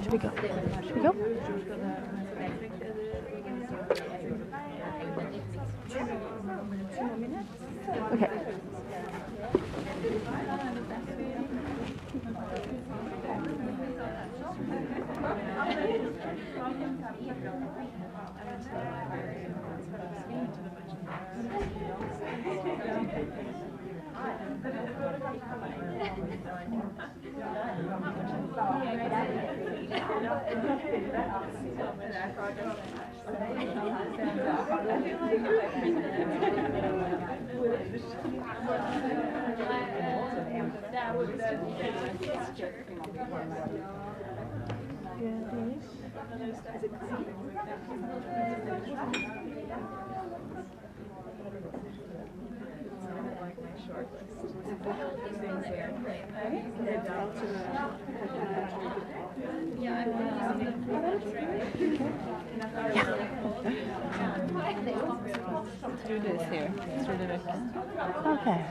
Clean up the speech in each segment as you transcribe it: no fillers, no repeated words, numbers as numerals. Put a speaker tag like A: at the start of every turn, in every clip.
A: Should we go? Should we go? Okay.
B: Do this here.
A: Okay.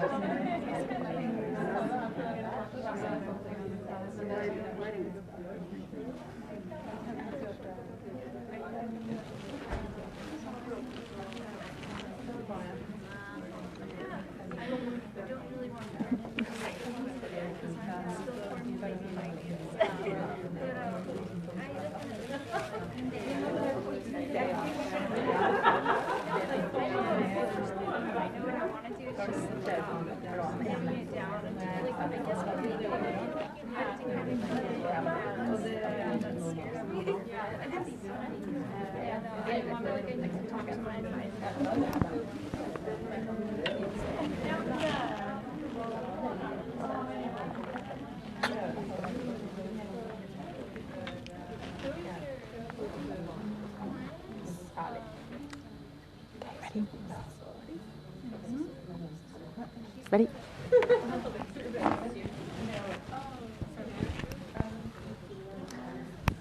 A: Ready?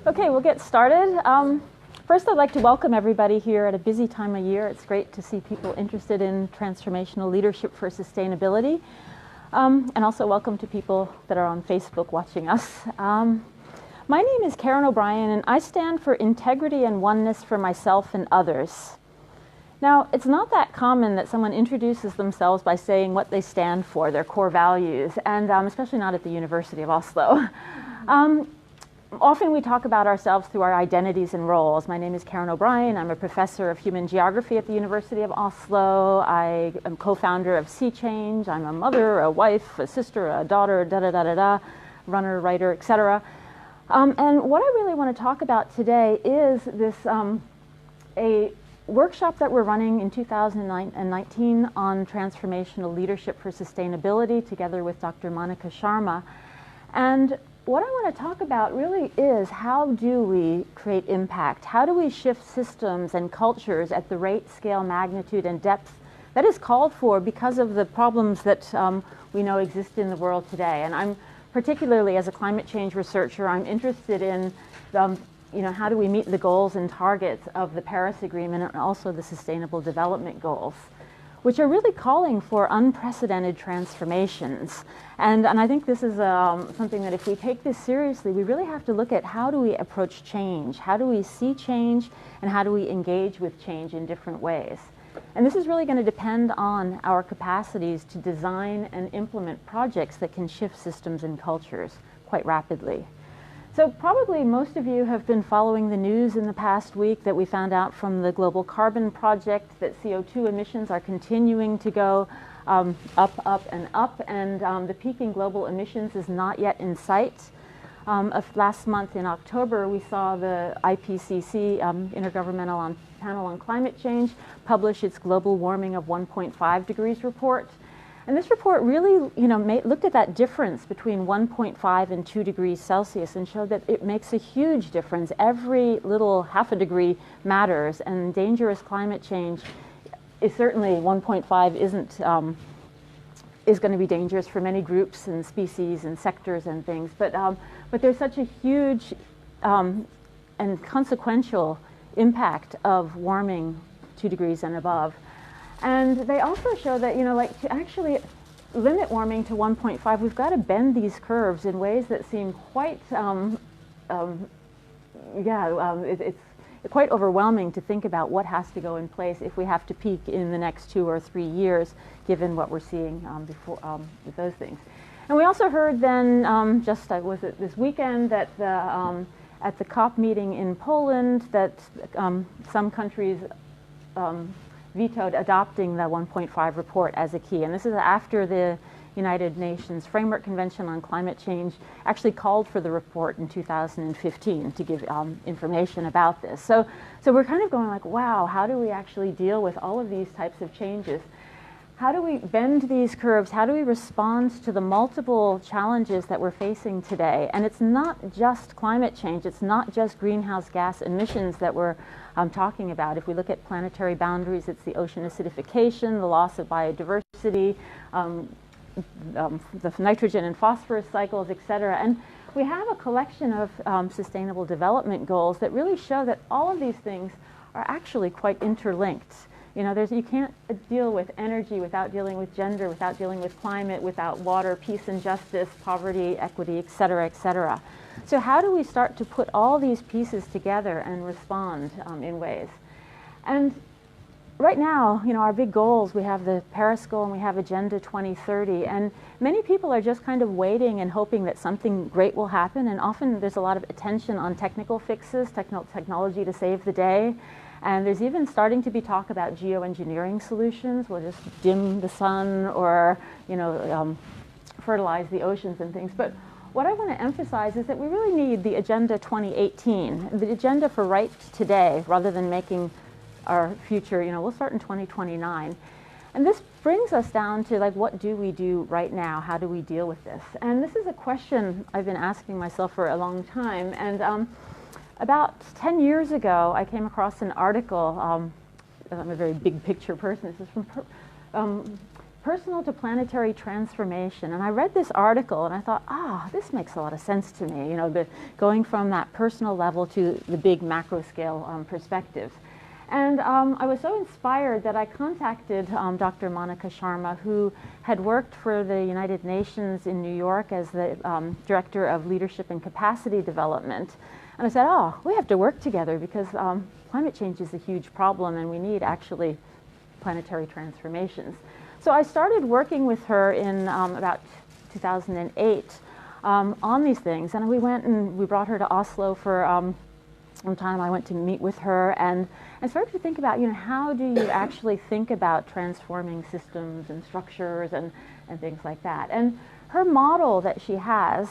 A: Okay, we'll get started. First, I'd like to welcome everybody here at a busy time of year. It's great to see people interested in transformational leadership for sustainability. And also welcome to people that are on Facebook watching us. My name is Karen O'Brien, and I stand for integrity and oneness for myself and others. Now, it's not that common that someone introduces themselves by saying what they stand for, their core values, and especially not at the University of Oslo. Often we talk about ourselves through our identities and roles. My name is Karen O'Brien. I'm a professor of human geography at the University of Oslo. I am co-founder of cCHANGE. I'm a mother, a wife, a sister, a daughter, runner, writer, etc. And what I really want to talk about today is this a workshop that we're running in 2019 on transformational leadership for sustainability together with Dr. Monica Sharma. And what I want to talk about really is how do we create impact? How do we shift systems and cultures at the rate, scale, magnitude, and depth that is called for because of the problems that we know exist in the world today? And I'm particularly, as a climate change researcher, I'm interested in how do we meet the goals and targets of the Paris Agreement and also the Sustainable Development Goals, which are really calling for unprecedented transformations. And I think this is something that if we take this seriously, we really have to look at how do we approach change, how do we see change, and how do we engage with change in different ways. And this is really going to depend on our capacities to design and implement projects that can shift systems and cultures quite rapidly. So probably most of you have been following the news in the past week that we found out from the Global Carbon Project that CO2 emissions are continuing to go up, and the peak in global emissions is not yet in sight. Last month in October, we saw the IPCC, Intergovernmental Panel on Climate Change, publish its global warming of 1.5 degrees report. And this report really, looked at that difference between 1.5 and 2 degrees Celsius and showed that it makes a huge difference. Every little half a degree matters, and dangerous climate change is certainly 1.5 isn't is going to be dangerous for many groups and species and sectors and things. But there's such a huge and consequential impact of warming 2 degrees and above. And they also show that, like to actually limit warming to 1.5, we've got to bend these curves in ways that seem quite, it's quite overwhelming to think about what has to go in place if we have to peak in the next 2 or 3 years, given what we're seeing before with those things. And we also heard then, was it this weekend, that at the COP meeting in Poland, that some countries vetoed adopting the 1.5 report as a key. And this is after the United Nations Framework Convention on Climate Change actually called for the report in 2015 to give information about this. So we're kind of going like, wow, how do we actually deal with all of these types of changes? How do we bend these curves? How do we respond to the multiple challenges that we're facing today? And it's not just climate change. It's not just greenhouse gas emissions that we're talking about. If we look at planetary boundaries, it's the ocean acidification, the loss of biodiversity, the nitrogen and phosphorus cycles, et cetera. And we have a collection of sustainable development goals that really show that all of these things are actually quite interlinked. You can't deal with energy without dealing with gender, without dealing with climate, without water, peace and justice, poverty, equity, et cetera, et cetera. So how do we start to put all these pieces together and respond in ways? And right now, our big goals, we have the Paris goal and we have Agenda 2030, and many people are just kind of waiting and hoping that something great will happen, and often there's a lot of attention on technical fixes, technology to save the day. And there's even starting to be talk about geoengineering solutions. We'll just dim the sun or, fertilize the oceans and things. But what I want to emphasize is that we really need the Agenda 2018, the agenda for right today, rather than making our future, we'll start in 2029. And this brings us down to like, what do we do right now? How do we deal with this? And this is a question I've been asking myself for a long time. And about 10 years ago, I came across an article. I'm a very big picture person. This is from Personal to Planetary Transformation. And I read this article and I thought, this makes a lot of sense to me, going from that personal level to the big macro scale perspectives. And I was so inspired that I contacted Dr. Monica Sharma, who had worked for the United Nations in New York as the Director of Leadership and Capacity Development. And I said, we have to work together because climate change is a huge problem and we need actually planetary transformations. So I started working with her in about 2008 on these things. And we brought her to Oslo for one time. I went to meet with her and started to think about, how do you actually think about transforming systems and structures and things like that. And her model that she has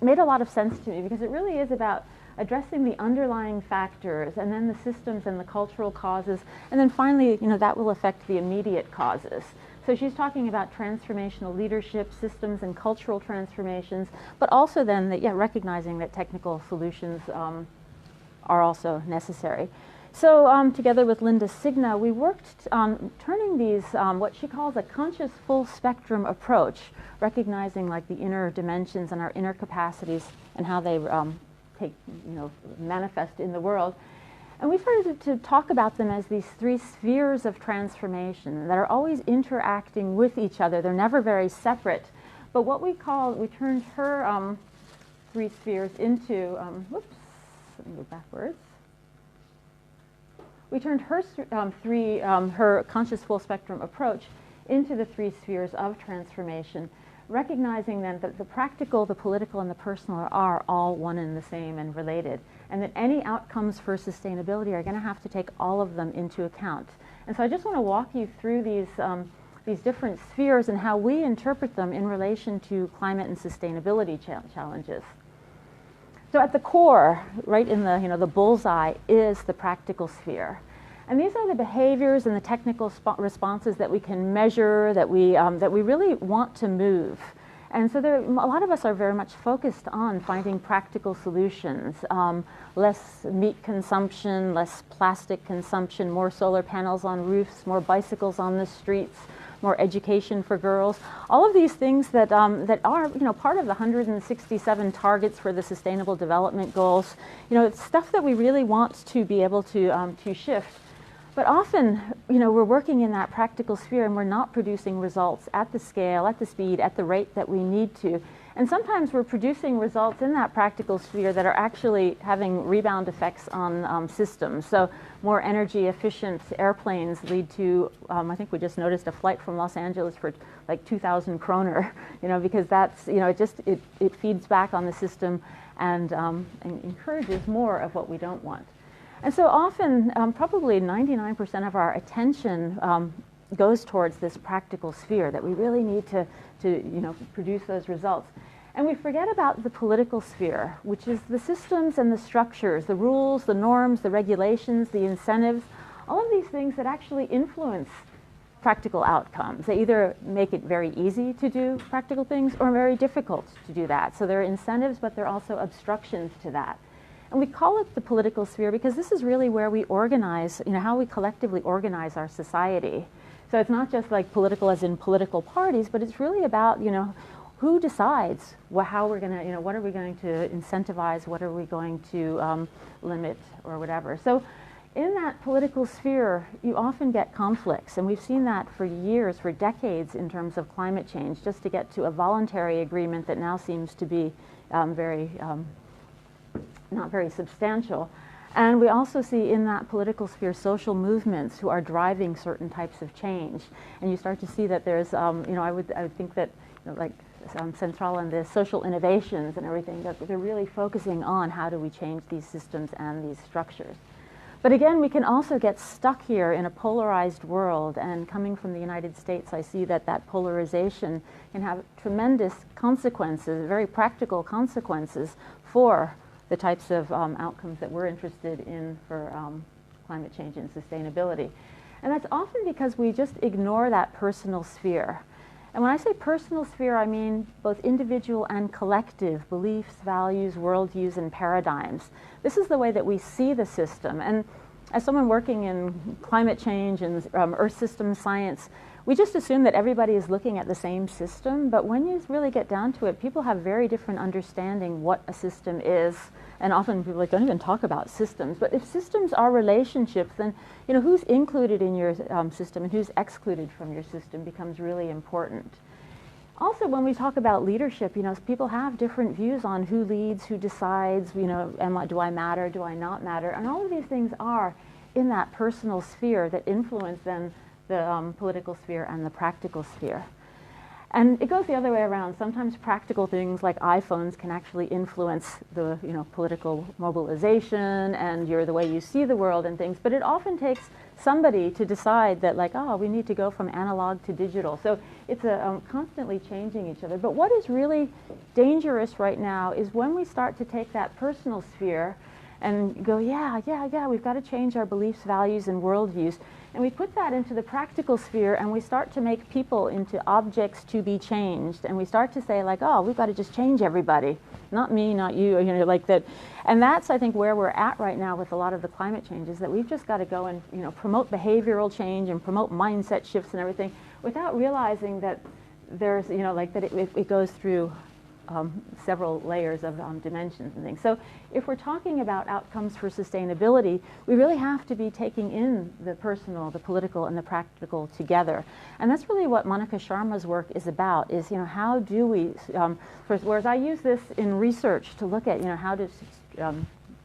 A: made a lot of sense to me because it really is about addressing the underlying factors and then the systems and the cultural causes, and then finally, that will affect the immediate causes. So she's talking about transformational leadership, systems and cultural transformations, but also then recognizing that technical solutions are also necessary. So together with Linda Signa, we worked on turning these, what she calls a conscious full spectrum approach, recognizing like the inner dimensions and our inner capacities and how they manifest in the world. And we started to talk about them as these 3 spheres of transformation that are always interacting with each other. They're never very separate. But what we turned her 3 spheres into, let me go backwards. We turned her her conscious full spectrum approach into the 3 spheres of transformation, recognizing then that the practical, the political, and the personal are all one and the same and related, and that any outcomes for sustainability are going to have to take all of them into account. And so I just want to walk you through these different spheres and how we interpret them in relation to climate and sustainability challenges. So at the core, right in the bullseye, is the practical sphere. And these are the behaviors and the technical responses that we can measure, that we really want to move. And so a lot of us are very much focused on finding practical solutions, less meat consumption, less plastic consumption, more solar panels on roofs, more bicycles on the streets, more education for girls. All of these things that, that are, part of the 167 targets for the Sustainable Development Goals. It's stuff that we really want to be able to shift. But often, we're working in that practical sphere and we're not producing results at the scale, at the speed, at the rate that we need to. And sometimes we're producing results in that practical sphere that are actually having rebound effects on systems. So more energy efficient airplanes lead to, I think we just noticed a flight from Los Angeles for like 2,000 kroner, because that's, it feeds back on the system and encourages more of what we don't want. And so often, probably 99% of our attention goes towards this practical sphere, that we really need to produce those results. And we forget about the political sphere, which is the systems and the structures, the rules, the norms, the regulations, the incentives, all of these things that actually influence practical outcomes. They either make it very easy to do practical things or very difficult to do that. So there are incentives, but there are also obstructions to that. And we call it the political sphere because this is really where we organize, how we collectively organize our society. So it's not just like political as in political parties, but it's really about, who decides how we're going to, what are we going to incentivize, what are we going to limit or whatever. So in that political sphere, you often get conflicts, and we've seen that for years, for decades in terms of climate change, just to get to a voluntary agreement that now seems to be not very substantial. And we also see in that political sphere social movements who are driving certain types of change. And you start to see that there's, I would think that, like Central and the social innovations and everything, that they're really focusing on how do we change these systems and these structures. But again, we can also get stuck here in a polarized world, and coming from the United States, I see that that polarization can have tremendous consequences, very practical consequences for the types of outcomes that we're interested in for climate change and sustainability. And that's often because we just ignore that personal sphere. And when I say personal sphere, I mean both individual and collective beliefs, values, worldviews, and paradigms. This is the way that we see the system. And as someone working in climate change and Earth system science, we just assume that everybody is looking at the same system, but when you really get down to it, people have very different understanding what a system is, and often people don't even talk about systems. But if systems are relationships, then who's included in your system and who's excluded from your system becomes really important. Also, when we talk about leadership, people have different views on who leads, who decides, do I matter, do I not matter, and all of these things are in that personal sphere that influence then the political sphere and the practical sphere. And it goes the other way around. Sometimes practical things like iPhones can actually influence the political mobilization and the way you see the world and things. But it often takes somebody to decide that we need to go from analog to digital. So it's constantly changing each other. But what is really dangerous right now is when we start to take that personal sphere and go, we've got to change our beliefs, values, and worldviews. And we put that into the practical sphere, and we start to make people into objects to be changed. And we start to say, we've got to just change everybody. Not me, not you, like that. And that's, I think, where we're at right now with a lot of the climate changes, that we've just got to go and, promote behavioral change and promote mindset shifts and everything without realizing that there's, that it goes through several layers of dimensions and things. So if we're talking about outcomes for sustainability, we really have to be taking in the personal, the political, and the practical together. And that's really what Monica Sharma's work is about, is, how do we, whereas I use this in research to look at, how does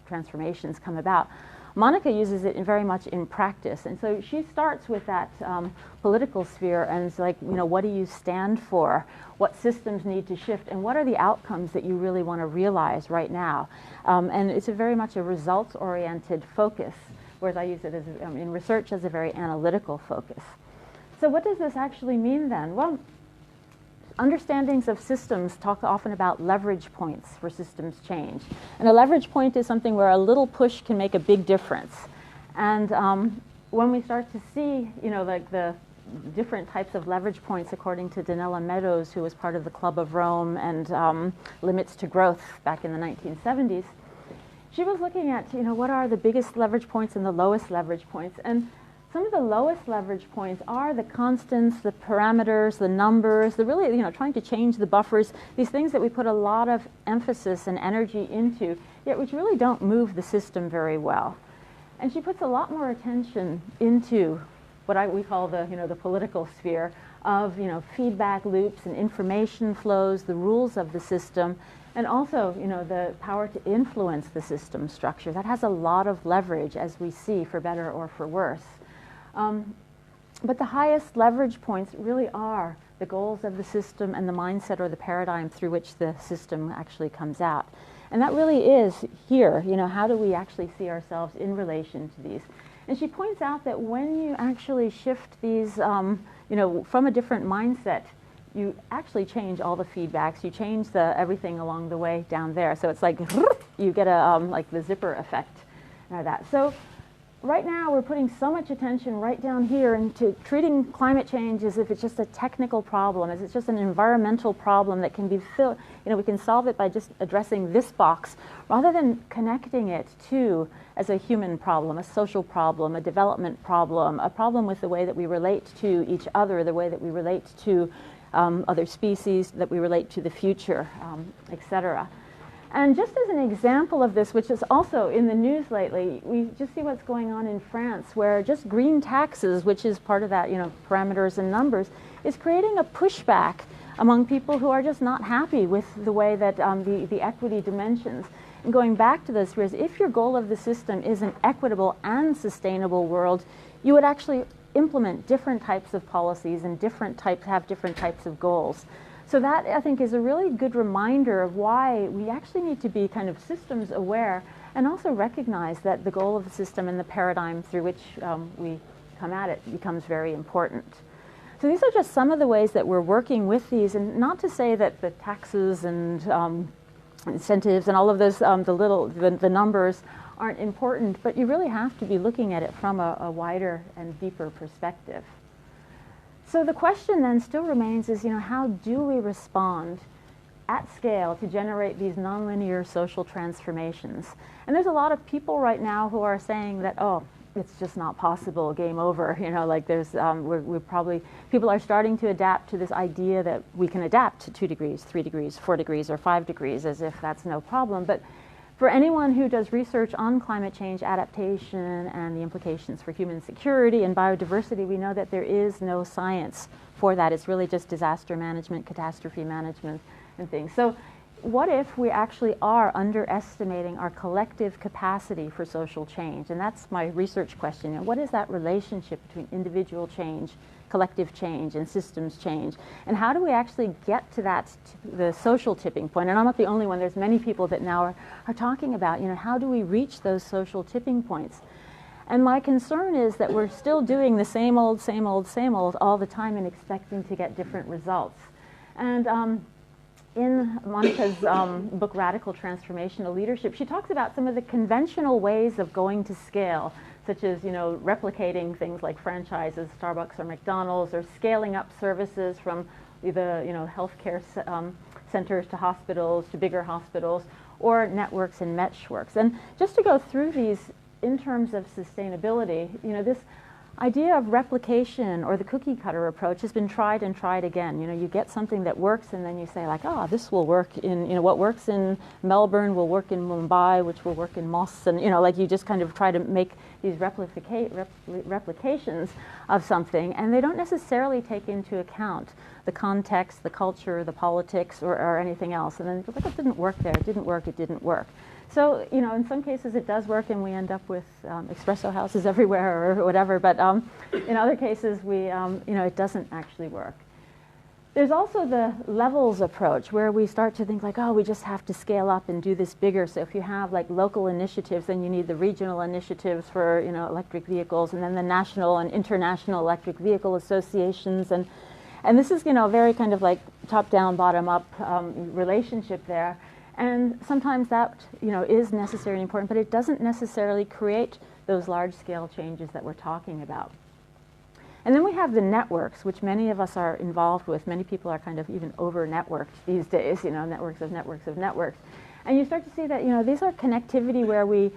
A: transformations come about. Monica uses it very much in practice, and so she starts with that political sphere, and it's like, what do you stand for? What systems need to shift, and what are the outcomes that you really want to realize right now? And it's very much a results-oriented focus, whereas I use it as in research as a very analytical focus. So what does this actually mean then? Well, understandings of systems talk often about leverage points for systems change. And a leverage point is something where a little push can make a big difference. And when we start to see, the different types of leverage points, according to Donella Meadows, who was part of the Club of Rome and Limits to Growth back in the 1970s, she was looking at, what are the biggest leverage points and the lowest leverage points. And Some of the lowest leverage points are the constants, the parameters, the numbers, the really, trying to change the buffers, these things that we put a lot of emphasis and energy into, yet which really don't move the system very well. And she puts a lot more attention into what we call the political sphere of, feedback loops and information flows, the rules of the system, and also, the power to influence the system structure. That has a lot of leverage, as we see, for better or for worse. But the highest leverage points really are the goals of the system and the mindset or the paradigm through which the system actually comes out. And that really is here, how do we actually see ourselves in relation to these? And she points out that when you actually shift these, from a different mindset, you actually change all the feedbacks, you change everything along the way down there. So it's like, you get like the zipper effect of that. So right now we're putting so much attention right down here into treating climate change as if it's just a technical problem, as it's just an environmental problem that can be filled, we can solve it by just addressing this box, rather than connecting it to as a human problem, a social problem, a development problem, a problem with the way that we relate to each other, the way that we relate to other species, that we relate to the future, etc. And just as an example of this, which is also in the news lately, we just see what's going on in France, where just green taxes, which is part of that, parameters and numbers, is creating a pushback among people who are just not happy with the way that the equity dimensions. And going back to this, whereas if your goal of the system is an equitable and sustainable world, you would actually implement different types of policies and have different types of goals. So that, I think, is a really good reminder of why we actually need to be kind of systems aware and also recognize that the goal of the system and the paradigm through which we come at it becomes very important. So these are just some of the ways that we're working with these, and not to say that the taxes and incentives and all of those, the numbers aren't important, but you really have to be looking at it from a wider and deeper perspective. So the question then still remains is, how do we respond at scale to generate these nonlinear social transformations? And there's a lot of people right now who are saying that, oh, it's just not possible, game over. Like there's, people are starting to adapt to this idea that we can adapt to 2 degrees, 3 degrees, 4 degrees, or 5 degrees as if that's no problem. But for anyone who does research on climate change adaptation and the implications for human security and biodiversity, we know that there is no science for that. It's really just disaster management, catastrophe management, and things. So what if we actually are underestimating our collective capacity for social change? And that's my research question. What is that relationship between individual change, collective change, and systems change? And how do we actually get to the social tipping point? And I'm not the only one. There's many people that now are talking about, how do we reach those social tipping points? And my concern is that we're still doing the same old all the time and expecting to get different results. And in Monica's book, Radical Transformational Leadership, she talks about some of the conventional ways of going to scale, such as, replicating things like franchises, Starbucks or McDonald's, or scaling up services from the, healthcare centers to hospitals, to bigger hospitals, or networks and meshworks. And just to go through these in terms of sustainability, this idea of replication or the cookie cutter approach has been tried and tried again. You get something that works and then you say like, oh, this will work in, what works in Melbourne will work in Mumbai, which will work in Moss, and like you just kind of try to make these replications of something, and they don't necessarily take into account the context, the culture, the politics, or anything else. And then like, it didn't work there, it didn't work, it didn't work. So, in some cases it does work and we end up with espresso houses everywhere or whatever, but in other cases we, it doesn't actually work. There's also the levels approach where we start to think like, oh, we just have to scale up and do this bigger. So if you have like local initiatives, then you need the regional initiatives for, electric vehicles, and then the national and international electric vehicle associations. And this is, very kind of like top-down, bottom-up relationship there. And sometimes that, is necessary and important, but it doesn't necessarily create those large-scale changes that we're talking about. And then we have the networks, which many of us are involved with. Many people are kind of even over-networked these days, networks of networks of networks. And you start to see that, these are connectivity where we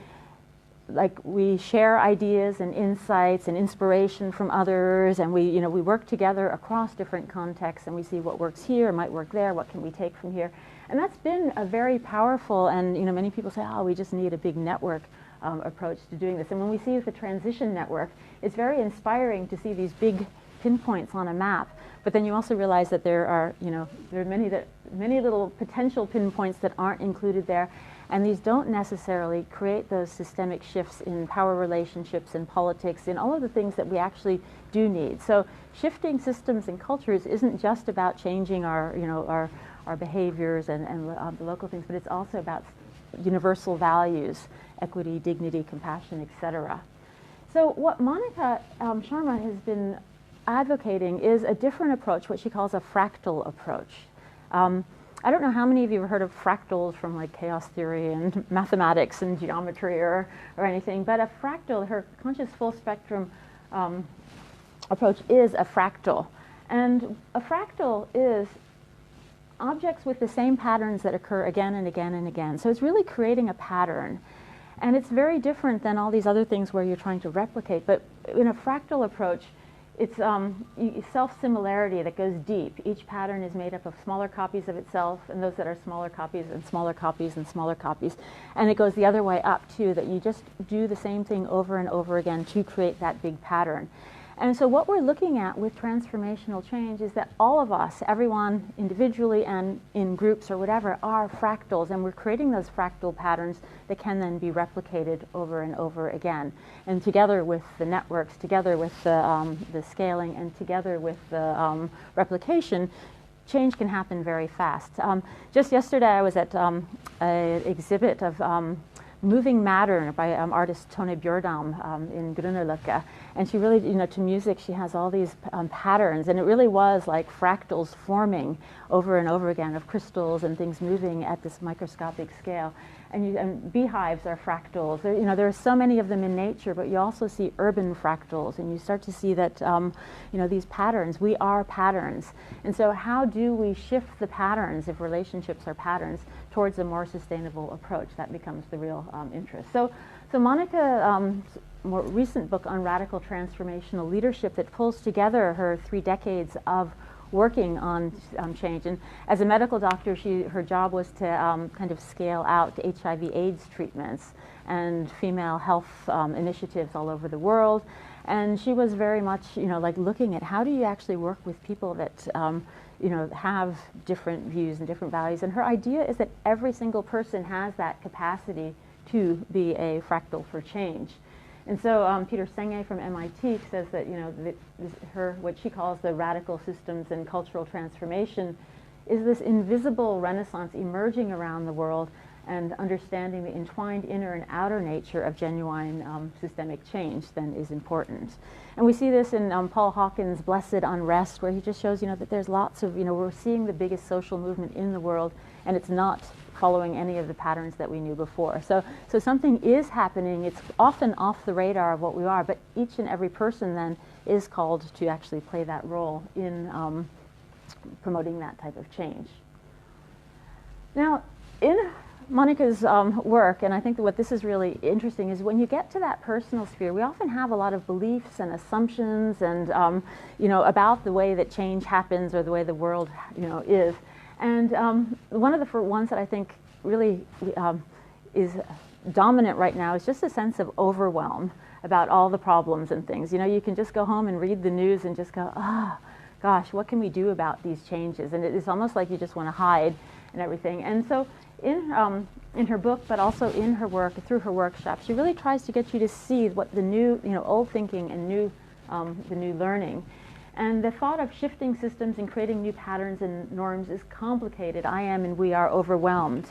A: like we share ideas and insights and inspiration from others, and we work together across different contexts, and we see what works here, might work there, what can we take from here. And that's been a very powerful, and many people say, oh, we just need a big network approach to doing this. And when we see the transition network, it's very inspiring to see these big pinpoints on a map. But then you also realize that there are many little potential pinpoints that aren't included there. And these don't necessarily create those systemic shifts in power relationships, in politics, in all of the things that we actually do need. So shifting systems and cultures isn't just about changing our behaviors and the local things, but it's also about universal values, equity, dignity, compassion, etc. So what Monica Sharma has been advocating is a different approach, what she calls a fractal approach. I don't know how many of you have heard of fractals from like chaos theory and mathematics and geometry or anything, but a fractal, her conscious full spectrum approach is a fractal. And a fractal is objects with the same patterns that occur again and again and again. So it's really creating a pattern. And it's very different than all these other things where you're trying to replicate. But in a fractal approach, it's self-similarity that goes deep. Each pattern is made up of smaller copies of itself, and those that are smaller copies and smaller copies and smaller copies. And it goes the other way up, too, that you just do the same thing over and over again to create that big pattern. And so what we're looking at with transformational change is that all of us, everyone individually and in groups or whatever, are fractals, and we're creating those fractal patterns that can then be replicated over and over again. And together with the networks, together with the scaling, and together with the replication, change can happen very fast. Just yesterday I was at an exhibit of Moving Matter by artist Tone Bjørdam in Grünerløkka. And she really, to music, she has all these patterns, and it really was like fractals forming over and over again of crystals and things moving at this microscopic scale. And beehives are fractals. There are so many of them in nature, but you also see urban fractals, and you start to see that, these patterns, we are patterns. And so how do we shift the patterns, if relationships are patterns, towards a more sustainable approach? That becomes the real interest. So Monica, more recent book on radical transformational leadership that pulls together her 3 decades of working on change. And as a medical doctor, her job was to kind of scale out HIV/AIDS treatments and female health initiatives all over the world. And she was very much, like looking at how do you actually work with people that, have different views and different values. And her idea is that every single person has that capacity to be a fractal for change. And so Peter Senge from MIT says that what she calls the radical systems and cultural transformation is this invisible renaissance emerging around the world and understanding the entwined inner and outer nature of genuine systemic change then is important. And we see this in Paul Hawkins' Blessed Unrest, where he just shows that there's lots of, we're seeing the biggest social movement in the world, and it's not following any of the patterns that we knew before. So something is happening. It's often off the radar of what we are, but each and every person then is called to actually play that role in promoting that type of change. Now, in Monica's work, and I think that what this is really interesting, is when you get to that personal sphere, we often have a lot of beliefs and assumptions and about the way that change happens or the way the world is. And one of the ones that I think really is dominant right now is just a sense of overwhelm about all the problems and things. You can just go home and read the news and just go, oh, gosh, what can we do about these changes? And it's almost like you just want to hide and everything. And so in her book, but also in her work, through her workshops, she really tries to get you to see what the new, old thinking and the new learning. And the thought of shifting systems and creating new patterns and norms is complicated. I am and we are overwhelmed.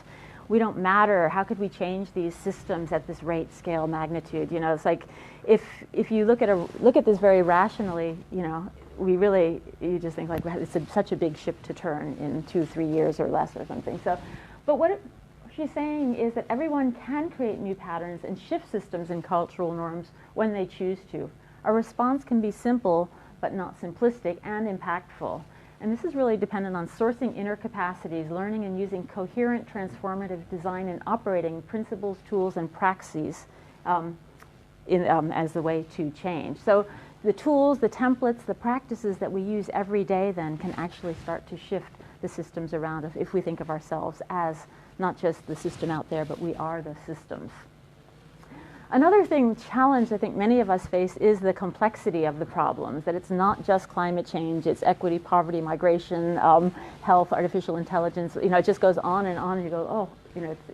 A: We don't matter. How could we change these systems at this rate, scale, magnitude? It's like if you look at this very rationally, you just think like it's such a big ship to turn in 2-3 years or less or something. So, but what she's saying is that everyone can create new patterns and shift systems and cultural norms when they choose to. Our response can be simple, but not simplistic, and impactful. And this is really dependent on sourcing inner capacities, learning and using coherent transformative design and operating principles, tools, and praxis as the way to change. So the tools, the templates, the practices that we use every day then can actually start to shift the systems around us if we think of ourselves as not just the system out there, but we are the systems. Another challenge I think many of us face is the complexity of the problems, that it's not just climate change, it's equity, poverty, migration, health, artificial intelligence, it just goes on, and you go, oh,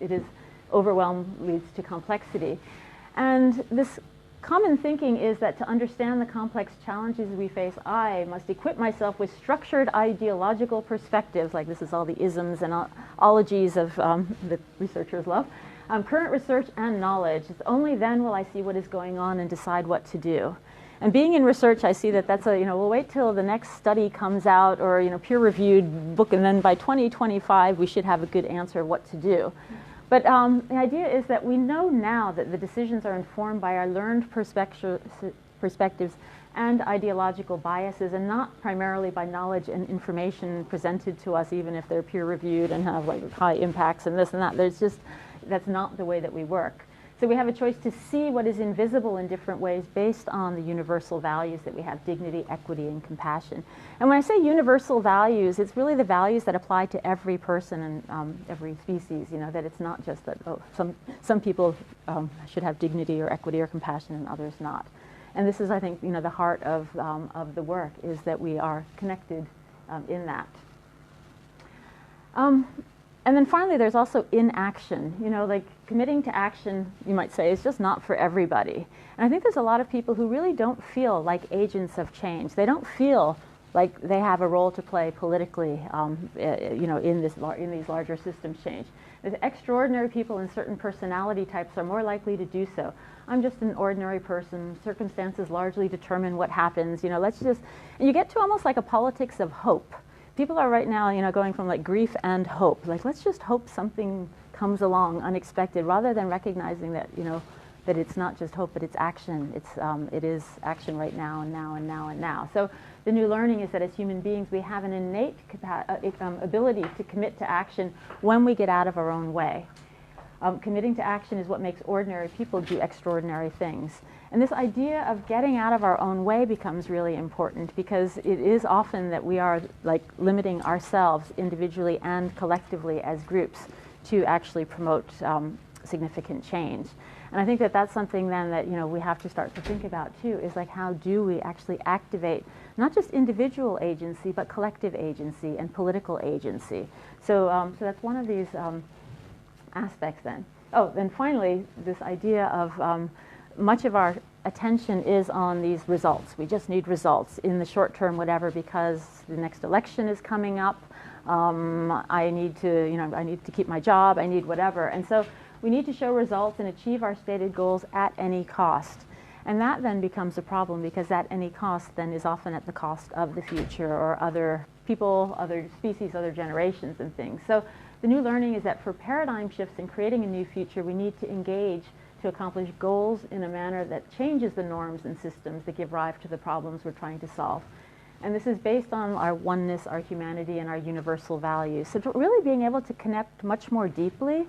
A: it is overwhelm leads to complexity. And this common thinking is that to understand the complex challenges we face, I must equip myself with structured ideological perspectives, like this is all the isms and ologies of that researchers love, current research and knowledge. It's only then will I see what is going on and decide what to do. And being in research, I see that that's we'll wait till the next study comes out or, peer-reviewed book, and then by 2025 we should have a good answer of what to do. But the idea is that we know now that the decisions are informed by our learned perspectives and ideological biases, and not primarily by knowledge and information presented to us, even if they're peer-reviewed and have like high impacts and this and that. That's not the way that we work. So we have a choice to see what is invisible in different ways based on the universal values that we have: dignity, equity, and compassion. And when I say universal values, it's really the values that apply to every person and every species, that it's not just that some people should have dignity or equity or compassion and others not. And this is, I think, the heart of the work, is that we are connected in that. And then finally, there's also inaction. Like committing to action, you might say, is just not for everybody. And I think there's a lot of people who really don't feel like agents of change. They don't feel like they have a role to play politically, in these larger systems change. The extraordinary people in certain personality types are more likely to do so. I'm just an ordinary person. Circumstances largely determine what happens. And you get to almost like a politics of hope. People are right now, going from like grief and hope. Like, let's just hope something comes along unexpected, rather than recognizing that, that it's not just hope, but it's action. It is action right now and now and now and now. So the new learning is that as human beings, we have an innate ability to commit to action when we get out of our own way. Committing to action is what makes ordinary people do extraordinary things. And this idea of getting out of our own way becomes really important, because it is often that we are like limiting ourselves individually and collectively as groups to actually promote significant change. And I think that that's something then that we have to start to think about too, is like, how do we actually activate not just individual agency, but collective agency and political agency. So that's one of these aspects then. Oh, then finally, this idea of much of our attention is on these results. We just need results in the short term, whatever, because the next election is coming up. I need to keep my job. I need whatever. And so we need to show results and achieve our stated goals at any cost. And that then becomes a problem, because that any cost then is often at the cost of the future or other people, other species, other generations and things. So the new learning is that for paradigm shifts in creating a new future, we need to engage to accomplish goals in a manner that changes the norms and systems that give rise to the problems we're trying to solve. And this is based on our oneness, our humanity, and our universal values. So really being able to connect much more deeply.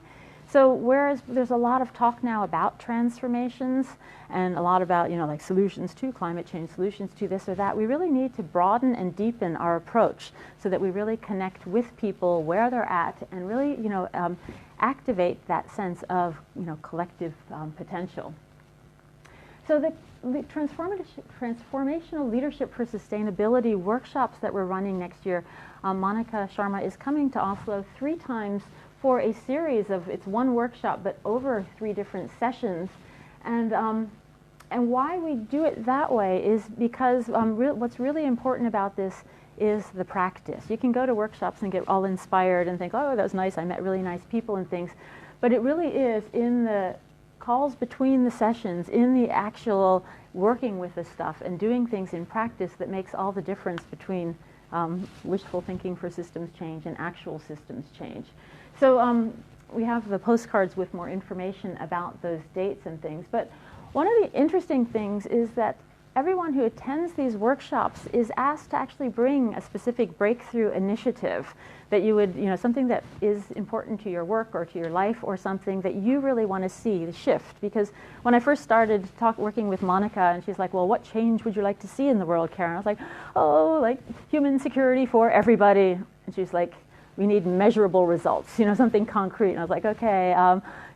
A: So whereas there's a lot of talk now about transformations and a lot about, like solutions to climate change, solutions to this or that, we really need to broaden and deepen our approach so that we really connect with people where they're at and really, activate that sense of, collective potential. So the Transformational Leadership for Sustainability workshops that we're running next year, Monica Sharma is coming to Oslo 3 times for a series of, it's one workshop, but over 3 different sessions. And why we do it that way is because what's really important about this is the practice. You can go to workshops and get all inspired and think, oh, that was nice, I met really nice people and things. But it really is in the calls between the sessions, in the actual working with the stuff and doing things in practice, that makes all the difference between wishful thinking for systems change and actual systems change. So we have the postcards with more information about those dates and things. But one of the interesting things is that everyone who attends these workshops is asked to actually bring a specific breakthrough initiative that you would, something that is important to your work or to your life, or something that you really want to see the shift. Because when I first started working with Monica, and she's like, well, what change would you like to see in the world, Karen? I was like, oh, like human security for everybody. And she's like, we need measurable results, something concrete. And I was like, okay,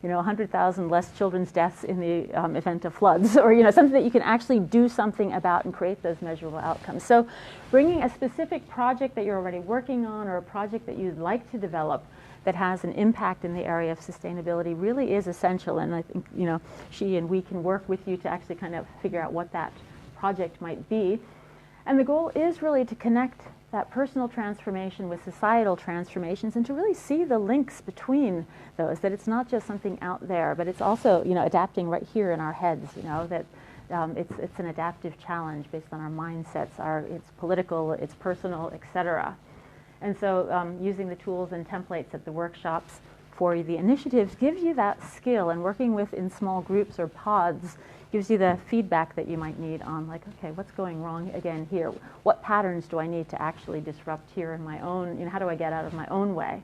A: 100,000 less children's deaths in the event of floods, or something that you can actually do something about and create those measurable outcomes. So bringing a specific project that you're already working on, or a project that you'd like to develop that has an impact in the area of sustainability, really is essential. And I think she and we can work with you to actually kind of figure out what that project might be. And the goal is really to connect that personal transformation with societal transformations, and to really see the links between those, that it's not just something out there, but it's also adapting right here in our heads, that it's an adaptive challenge based on our mindsets, it's political, it's personal, etc. And so using the tools and templates at the workshops for the initiatives gives you that skill, and working with in small groups or pods gives you the feedback that you might need on, like, okay, what's going wrong again here? What patterns do I need to actually disrupt here in my own, how do I get out of my own way?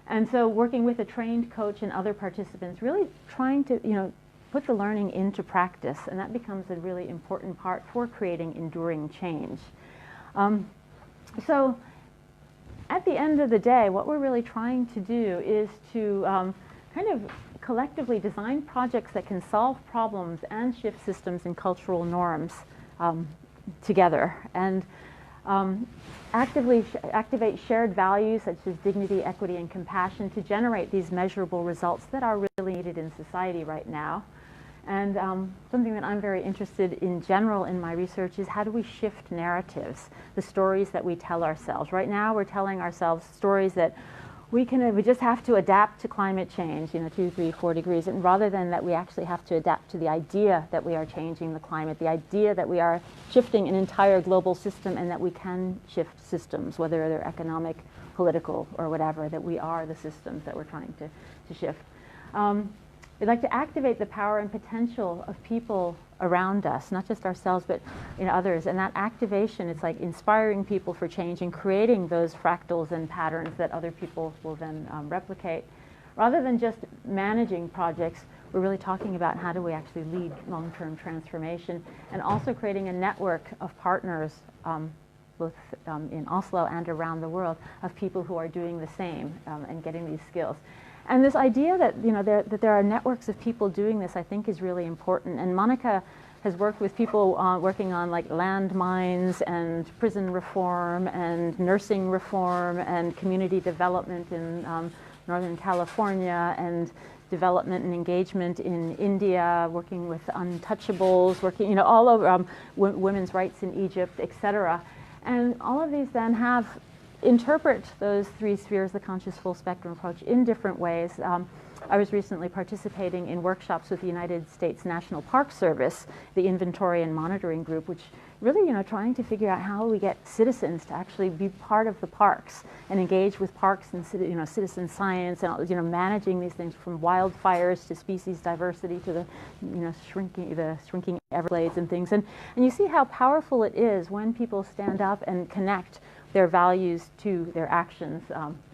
A: And so working with a trained coach and other participants, really trying to, put the learning into practice, and that becomes a really important part for creating enduring change. So at the end of the day, what we're really trying to do is to kind of collectively design projects that can solve problems and shift systems and cultural norms together, and activate shared values such as dignity, equity, and compassion to generate these measurable results that are really needed in society right now. And something that I'm very interested in general in my research is, how do we shift narratives, the stories that we tell ourselves? Right now we're telling ourselves stories that we just have to adapt to climate change, 2, 3, 4 degrees, and rather than that we actually have to adapt to the idea that we are changing the climate, the idea that we are shifting an entire global system, and that we can shift systems, whether they're economic, political, or whatever, that we are the systems that we're trying to shift. We'd like to activate the power and potential of people around us, not just ourselves, but others. And that activation, it's like inspiring people for change and creating those fractals and patterns that other people will then replicate. Rather than just managing projects, we're really talking about how do we actually lead long-term transformation, and also creating a network of partners, both in Oslo and around the world, of people who are doing the same and getting these skills. And this idea that that there are networks of people doing this, I think, is really important. And Monica has worked with people working on like land mines and prison reform and nursing reform and community development in Northern California, and development and engagement in India, working with untouchables, working all over women's rights in Egypt, etc. And all of these then interpret those 3 spheres, the conscious full spectrum approach, in different ways. I was recently participating in workshops with the United States National Park Service, the Inventory and Monitoring Group, which really, trying to figure out how we get citizens to actually be part of the parks and engage with parks and citizen science, and managing these things, from wildfires to species diversity to the shrinking Everglades and things. And you see how powerful it is when people stand up and connect their values to their actions,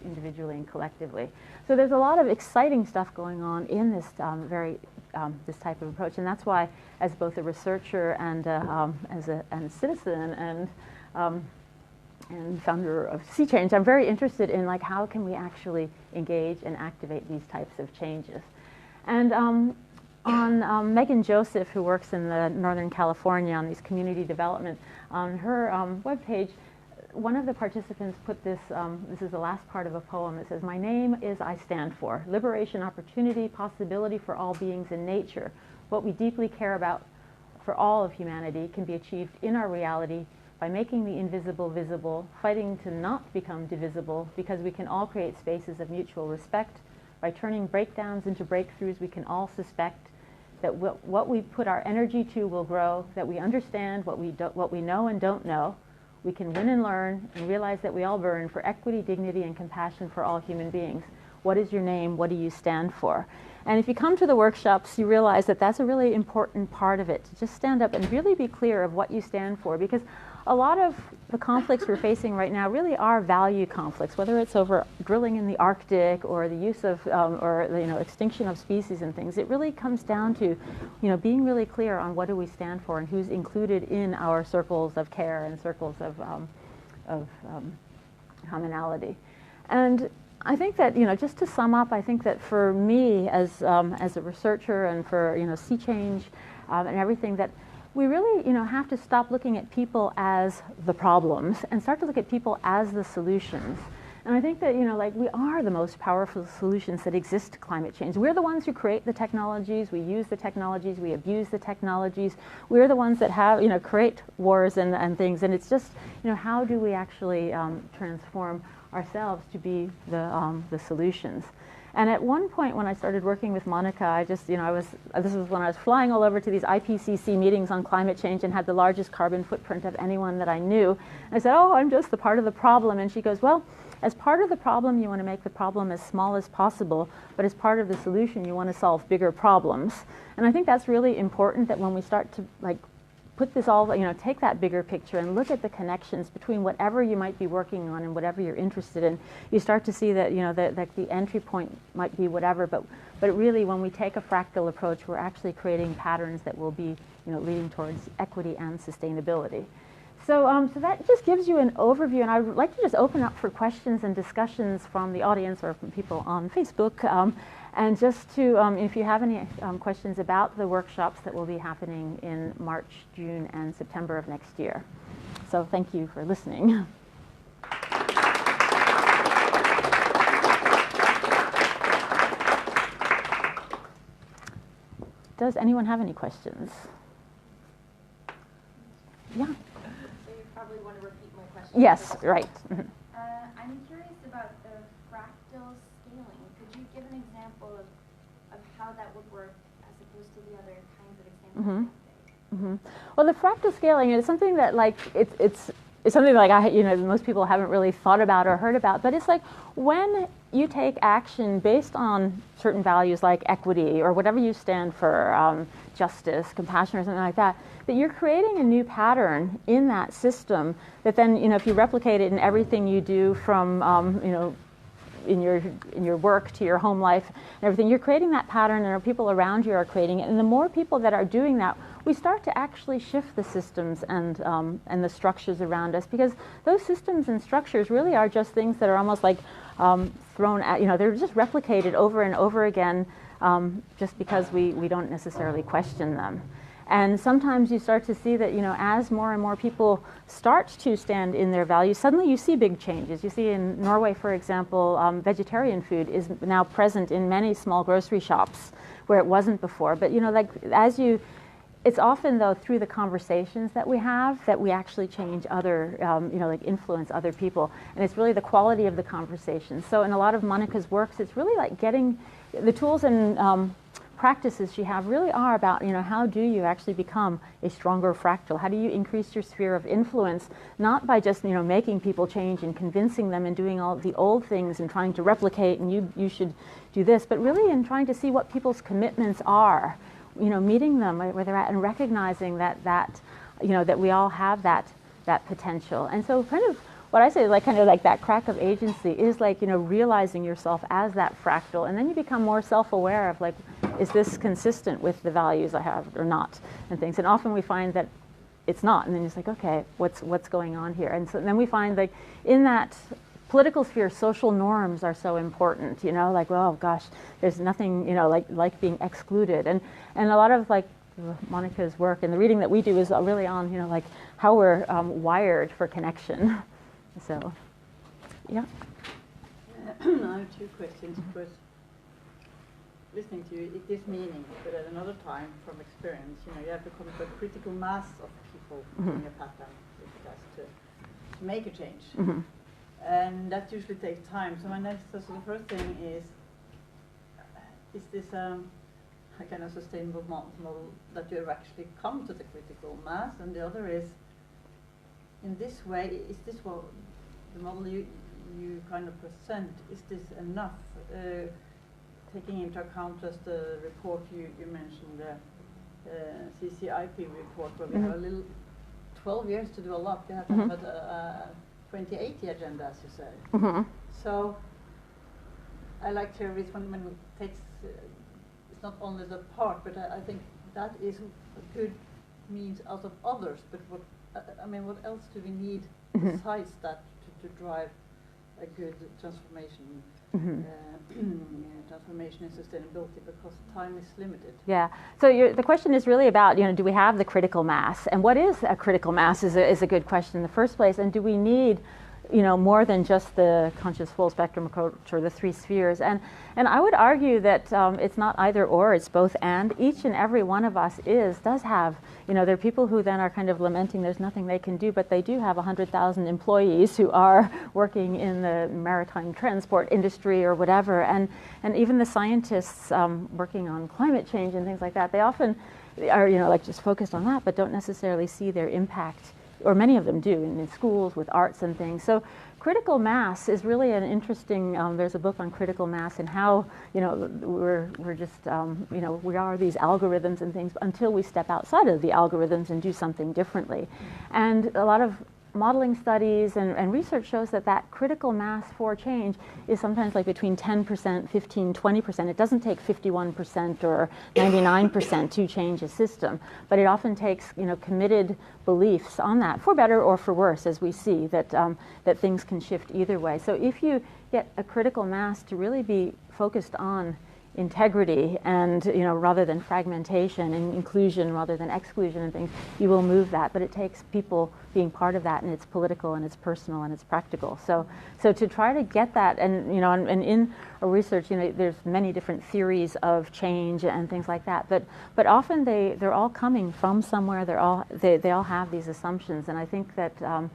A: individually and collectively. So there's a lot of exciting stuff going on in this this type of approach, and that's why, as both a researcher and as a citizen and founder of cCHANGE, I'm very interested in how can we actually engage and activate these types of changes. And on Megan Joseph, who works in the Northern California on these community development, on her webpage, one of the participants put this, this is the last part of a poem. It says, "My name is I stand for. Liberation, opportunity, possibility for all beings in nature. What we deeply care about for all of humanity can be achieved in our reality by making the invisible visible, fighting to not become divisible, because we can all create spaces of mutual respect. By turning breakdowns into breakthroughs, we can all suspect that what we put our energy to will grow, that we understand what we know and don't know. We can win and learn and realize that we all burn for equity, dignity, and compassion for all human beings. what is your name, what do you stand for? And if you come to the workshops, you realize that that's a really important part of it, to just stand up and really be clear of what you stand for, because a lot of the conflicts we're facing right now really are value conflicts, whether it's over drilling in the Arctic or the use of, or the, extinction of species and things. It really comes down to, being really clear on what do we stand for and who's included in our circles of care and circles of commonality. And I think that, just to sum up, I think that for me as a researcher and for, cCHANGE and everything, that we really, have to stop looking at people as the problems and start to look at people as the solutions. And I think that, we are the most powerful solutions that exist to climate change. We're the ones who create the technologies, we use the technologies, we abuse the technologies. We're the ones that have, create wars and things. And it's just, how do we actually transform ourselves to be the solutions? And at one point when I started working with Monica, I just, this was when I was flying all over to these IPCC meetings on climate change and had the largest carbon footprint of anyone that I knew. And I said, oh, I'm just the part of the problem. And she goes, well, as part of the problem, you want to make the problem as small as possible, but as part of the solution, you want to solve bigger problems. And I think that's really important, that when we start to put this all, take that bigger picture and look at the connections between whatever you might be working on and whatever you're interested in, you start to see that, that the entry point might be whatever, but really when we take a fractal approach, we're actually creating patterns that will be, leading towards equity and sustainability. So, so that just gives you an overview, and I would like to just open up for questions and discussions from the audience or from people on Facebook. And just to, if you have any questions about the workshops that will be happening in March, June, and September of next year. So thank you for listening. Does anyone have any questions? Yeah.
C: So you probably want to repeat my question.
A: Yes, right. Mm-hmm.
C: I'm curious about the fractal scaling. Could you give an example of how that would work as opposed to the other kinds of examples?
A: Mm-hmm. Well, the fractal scaling is something that, it's something like most people haven't really thought about or heard about, but it's like when you take action based on certain values like equity or whatever you stand for, justice, compassion, or something like that, that you're creating a new pattern in that system that then, if you replicate it in everything you do from, in your work to your home life and everything, you're creating that pattern, and people around you are creating it. And the more people that are doing that, we start to actually shift the systems and the structures around us, because those systems and structures really are just things that are almost like thrown at, they're just replicated over and over again, just because we don't necessarily question them. And sometimes you start to see that, as more and more people start to stand in their values, suddenly you see big changes. You see in Norway, for example, vegetarian food is now present in many small grocery shops where it wasn't before. But, it's often, though, through the conversations that we have that we actually change other, influence other people. And it's really the quality of the conversation. So in a lot of Monica's works, it's really like getting the tools and practices she have really are about, how do you actually become a stronger fractal? How do you increase your sphere of influence, not by just, making people change and convincing them and doing all the old things and trying to replicate and you should do this, but really in trying to see what people's commitments are, meeting them where they're at and recognizing that we all have that potential. And so kind of what I say, kind of like that crack of agency is realizing yourself as that fractal, and then you become more self-aware of is this consistent with the values I have or not, and things. And often we find that it's not, and then it's like, okay, what's going on here? And so then we find in that political sphere, social norms are so important, oh gosh, there's nothing, like being excluded. And a lot of Monica's work and the reading that we do is really on, how we're wired for connection. So, yeah.
B: I have two questions. First, listening to you, it is meaning, but at another time, from experience, you have to come to a critical mass of people in your pattern to make a change.
A: Mm-hmm.
B: And that usually takes time. So the first thing is this a kind of sustainable model that you have actually come to the critical mass? And the other is, in this way, is this what the model you you kind of present, is this enough? Taking into account just the report you mentioned, the cCHANGE report, where we have a little 12 years to do a lot. We have to have a 2080 agenda, as you say. So I like theories when it takes, it's not only the part, but I think that is a good means out of others. But what I mean, what else do we need besides that to drive a good transformation? Transformation and sustainability, because time is limited.
A: Yeah. So the question is really about, do we have the critical mass? And what is a critical mass is a good question in the first place. And do we need, more than just the conscious full spectrum approach or the three spheres? And I would argue that it's not either or, it's both and. Each and every one of us does have, there are people who then are kind of lamenting there's nothing they can do, but they do have 100,000 employees who are working in the maritime transport industry or whatever. And even the scientists working on climate change and things like that, they often are, like just focused on that, but don't necessarily see their impact, or many of them do, in schools with arts and things. So critical mass is really an interesting, there's a book on critical mass and how, we're just, we are these algorithms and things until we step outside of the algorithms and do something differently. And a lot of modeling studies and research shows that critical mass for change is sometimes like between 10%, 15, 20%. It doesn't take 51% or 99% to change a system, but it often takes, committed beliefs on that, for better or for worse, as we see, that things can shift either way. So if you get a critical mass to really be focused on integrity and, rather than fragmentation, and inclusion rather than exclusion and things, you will move that. But it takes people being part of that, and it's political and it's personal and it's practical. So to try to get that, and and in a research, there's many different theories of change and things like that. But often they're all coming from somewhere. They all have these assumptions, and I think that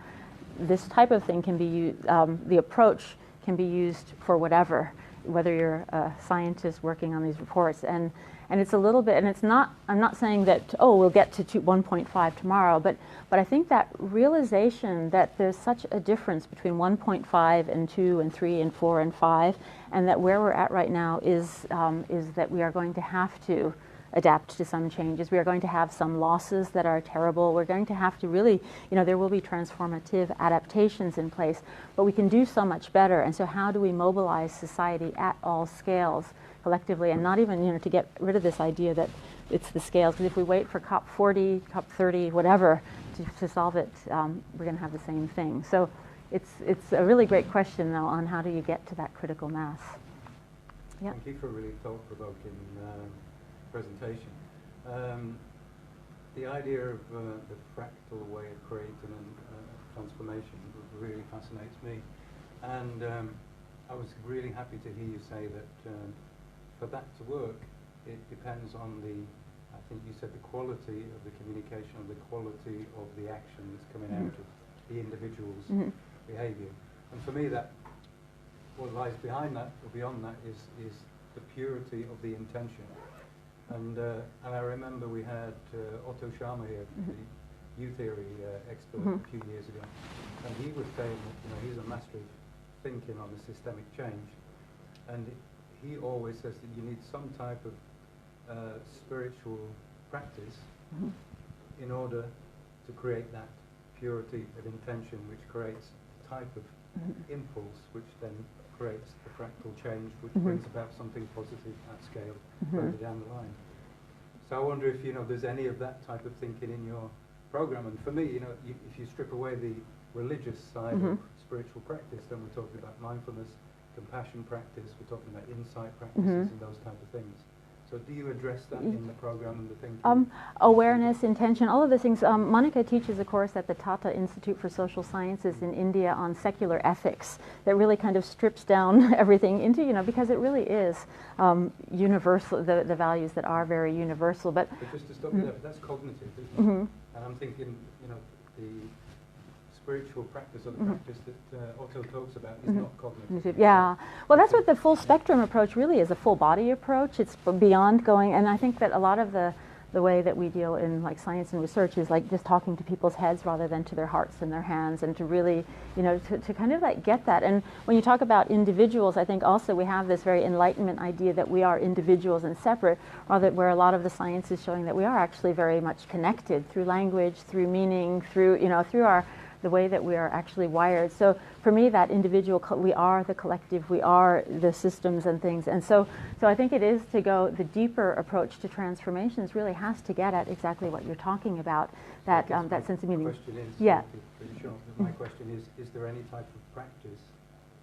A: this type of thing can be used. The approach can be used for whatever, whether you're a scientist working on these reports, and it's a little bit, and it's not, I'm not saying that, we'll get to 1.5 tomorrow, but I think that realization that there's such a difference between 1.5 and 2 and 3 and 4 and 5, and that where we're at right now is that we are going to have to adapt to some changes. We are going to have some losses that are terrible. We're going to have to really, there will be transformative adaptations in place, but we can do so much better. And so how do we mobilize society at all scales collectively, and not even, to get rid of this idea that it's the scales, because if we wait for COP 40, COP 30, whatever, to solve it, we're going to have the same thing. So it's a really great question, though, on how do you get to that critical mass. Yeah.
D: Thank you for a really thought-provoking presentation. The idea of the fractal way of creating transformation really fascinates me, and I was really happy to hear you say that for that to work, it depends on I think you said the quality of the communication, and the quality of the action that's coming out of the individual's behaviour. And for me, what lies behind that, or beyond that, is the purity of the intention. And I remember we had Otto Schama here, the U-theory expert, a few years ago, and he was saying that he's a master of thinking on the systemic change, and he always says that you need some type of spiritual practice in order to create that purity of intention, which creates a type of impulse, which then creates the fractal change, which brings about something positive at scale further down the line. So I wonder if there's any of that type of thinking in your program. And for me, if you strip away the religious side of spiritual practice, then we're talking about mindfulness, compassion practice, we're talking about insight practices and those type of things. So do you address that in the program and the thinking?
A: Awareness, intention, all of those things. Monica teaches a course at the Tata Institute for Social Sciences in India on secular ethics that really kind of strips down everything into, because it really is universal, the values that are very universal. But
D: just to stop you there, that's cognitive, isn't it? And I'm thinking, the spiritual practice or the practice that Otto talks about is not cognitive.
A: Yeah, well, that's what the full spectrum approach really is, a full body approach. It's beyond going, and I think that a lot of the the way that we deal in like science and research is like just talking to people's heads rather than to their hearts and their hands, and to really, you know, to kind of like get that. And when you talk about individuals, I think also we have this very Enlightenment idea that we are individuals and separate, rather where a lot of the science is showing that we are actually very much connected through language, through meaning, through, you know, through the way that we are actually wired. So for me, that individual, we are the collective, we are the systems and things. And so I think it is to go, the deeper approach to transformations really has to get at exactly what you're talking about, that that sense of meaning.
D: Question is,
A: yeah.
D: pretty short, but my question is there any type of practice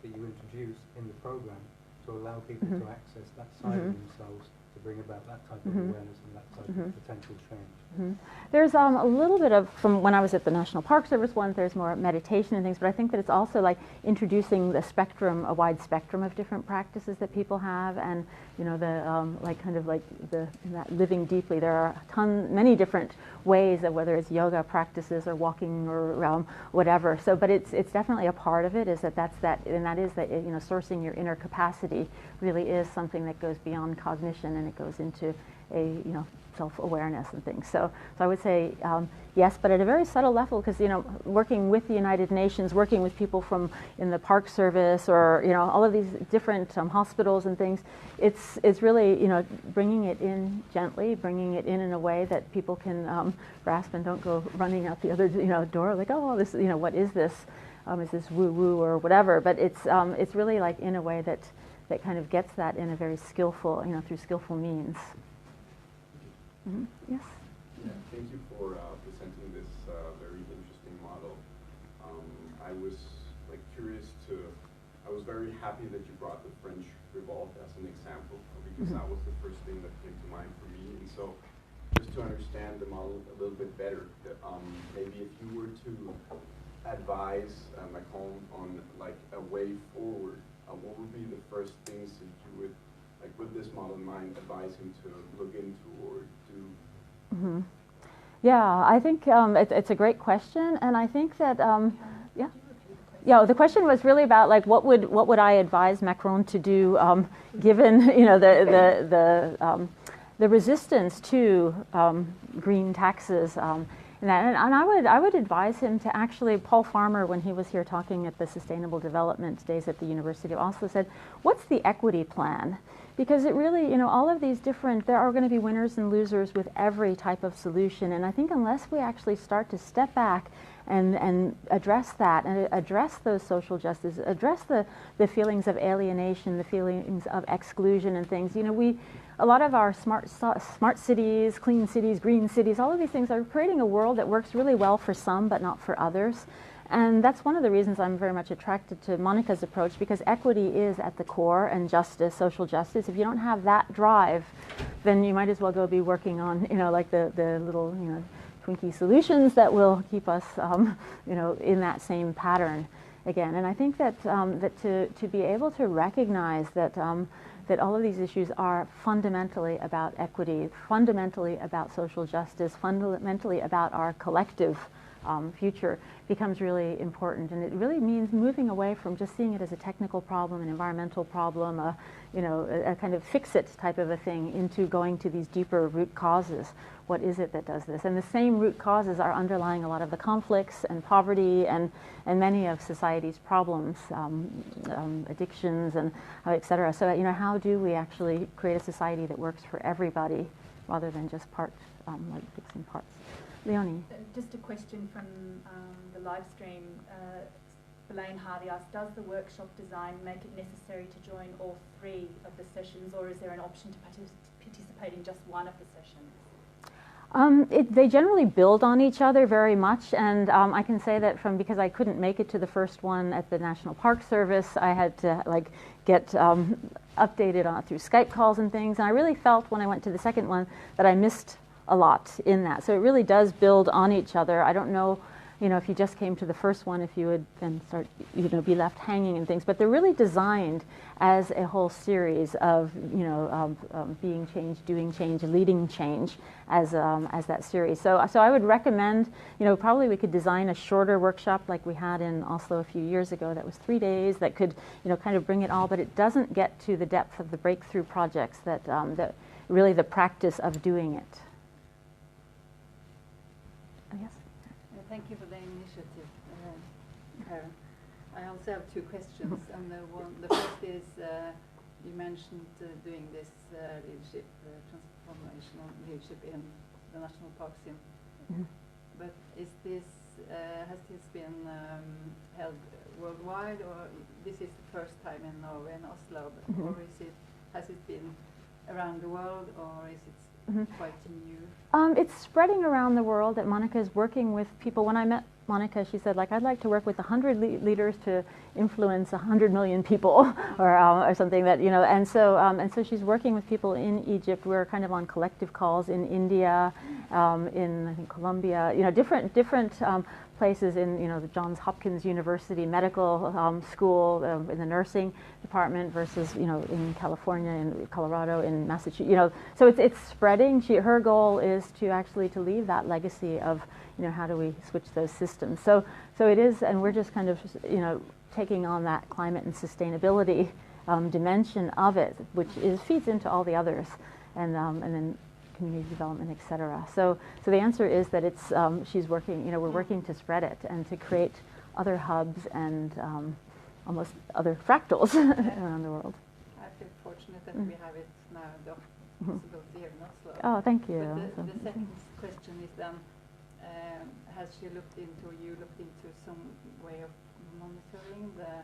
D: that you introduce in the program to allow people to access that side of themselves, to bring about that type of awareness and that type of potential change?
A: There's a little bit of, from when I was at the National Park Service once, there's more meditation and things, but I think that it's also like introducing the spectrum, a wide spectrum of different practices that people have, and you know, the like kind of like that living deeply. There are many different ways of whether it's yoga practices or walking or whatever. So, but it's definitely a part of it, is that and that is that, you know, sourcing your inner capacity really is something that goes beyond cognition, and it goes into a, you know, self-awareness and things. So I would say yes, but at a very subtle level, because, you know, working with the United Nations, working with people from in the Park Service, or, you know, all of these different hospitals and things, it's really, you know, bringing it in gently, bringing it in a way that people can grasp and don't go running out the other, you know, door like, oh, this, you know, what is this? Is this woo-woo or whatever? But it's really like in a way that kind of gets that in a very skillful, you know, through skillful means. Yes?
E: Yeah, thank you for presenting this very interesting model. I was like curious I was very happy that you brought the French Revolt as an example, because that was the first thing that came to mind for me. And so just to understand the model a little bit better, maybe if you were to advise Macron on like a way forward, what would be the first things that you would, like with this model in mind, advise him to look into or do?
A: Yeah, I think it's a great question, and I think that the question was really about like what would I advise Macron to do, given, you know, the resistance to green taxes. And I would advise him to actually, Paul Farmer, when he was here talking at the Sustainable Development Days at the University of Oslo, said, what's the equity plan? Because it really, you know, all of these different, there are going to be winners and losers with every type of solution. And I think unless we actually start to step back and address that, and address those social justice, address the feelings of alienation, the feelings of exclusion and things, you know, a lot of our smart cities, clean cities, green cities, all of these things are creating a world that works really well for some but not for others. And that's one of the reasons I'm very much attracted to Monica's approach, because equity is at the core, and justice, social justice. If you don't have that drive, then you might as well go be working on, you know, like the little, you know, Twinkie solutions that will keep us, you know, in that same pattern again. And I think that to be able to recognize that that all of these issues are fundamentally about equity, fundamentally about social justice, fundamentally about our collective future, becomes really important. And it really means moving away from just seeing it as a technical problem, an environmental problem, you know, a kind of fix-it type of a thing, into going to these deeper root causes. What is it that does this? And the same root causes are underlying a lot of the conflicts and poverty and many of society's problems, addictions and et cetera. So, you know, how do we actually create a society that works for everybody rather than just parts, like fixing parts? Leonie?
F: Just a question from the live stream. Elaine Hardy asked, does the workshop design make it necessary to join all 3 of the sessions, or is there an option to participate in just one of the sessions?
A: They generally build on each other very much, and I can say that because I couldn't make it to the first one at the National Park Service, I had to like get updated on through Skype calls and things, and I really felt when I went to the second one that I missed a lot in that. So it really does build on each other. I don't know, you know, if you just came to the first one, if you would then start, you know, be left hanging and things. But they're really designed as a whole series of, you know, being change, doing change, leading change as that series. So I would recommend, you know, probably we could design a shorter workshop like we had in Oslo a few years ago that was 3 days that could, you know, kind of bring it all, but it doesn't get to the depth of the breakthrough projects that really the practice of doing it.
B: thank you for the initiative, Karen. I also have two questions, and the first is you mentioned doing this leadership, transformational leadership in the national parks in. But is this has this been held worldwide, or this is the first time in Norway and Oslo, or has it been around the world, or is it quite new?
A: It's spreading around the world. That Monica is working with people. When I met Monica, she said, like, I'd like to work with 100 leaders to influence 100 million people, or something that, you know. And so she's working with people in Egypt. We're kind of on collective calls in India, in I think Colombia, you know, different places in, you know, the Johns Hopkins University Medical School, in the nursing department versus, you know, in California, in Colorado, in Massachusetts, you know. So it's spreading. Her goal is to actually to leave that legacy of, you know, how do we switch those systems. So it is, and we're just kind of, you know, taking on that climate and sustainability dimension of it, which feeds into all the others, and then community development, etc. So the answer is that it's she's working. You know, we're working to spread it and to create other hubs and almost other fractals around the world.
B: I feel fortunate that we have it now, the possibility here in Oslo.
A: Oh, thank you.
B: But the second question is then, has you looked into some way of monitoring the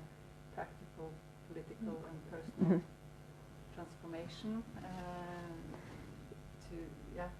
B: practical, political, and personal transformation?